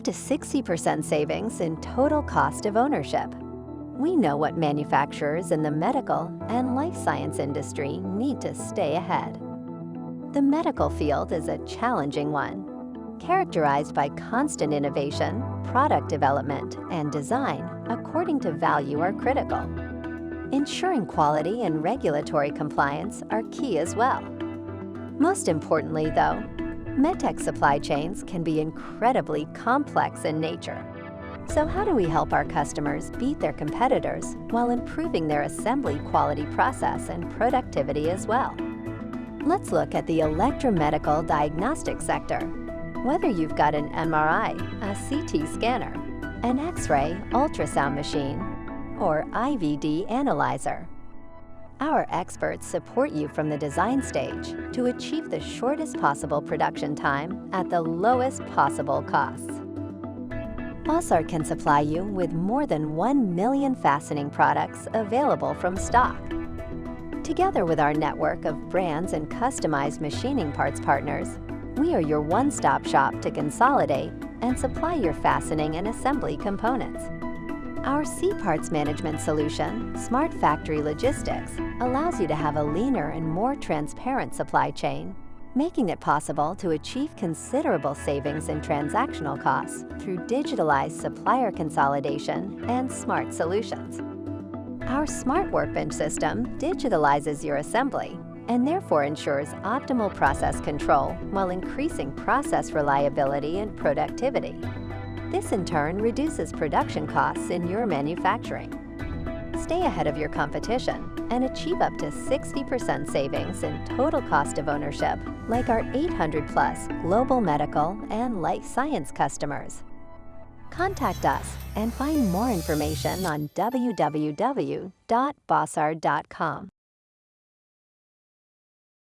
up to 60% savings in total cost of ownership. We know what manufacturers in the medical and life science industry need to stay ahead. The medical field is a challenging one, characterized by constant innovation, product development, and design according to value are critical. Ensuring quality and regulatory compliance are key as well. Most importantly, though, medtech supply chains can be incredibly complex in nature. So how do we help our customers beat their competitors while improving their assembly quality process and productivity as well? Let's look at the electromedical diagnostics sector. Whether you've got an MRI, a CT scanner, an X-ray ultrasound machine, or IVD analyzer, our experts support you from the design stage to achieve the shortest possible production time at the lowest possible costs. Bossard can supply you with more than 1 million fastening products available from stock. Together with our network of brands and customized machining parts partners, we are your one-stop shop to consolidate and supply your fastening and assembly components. Our C-Parts management solution, Smart Factory Logistics, allows you to have a leaner and more transparent supply chain, making it possible to achieve considerable savings in transactional costs through digitalized supplier consolidation and smart solutions. Our Smart Workbench system digitalizes your assembly and therefore ensures optimal process control while increasing process reliability and productivity. This in turn reduces production costs in your manufacturing. Stay ahead of your competition and achieve up to 60% savings in total cost of ownership, like our 800+ global medical and life science customers. Contact us and find more information on www.bossard.com.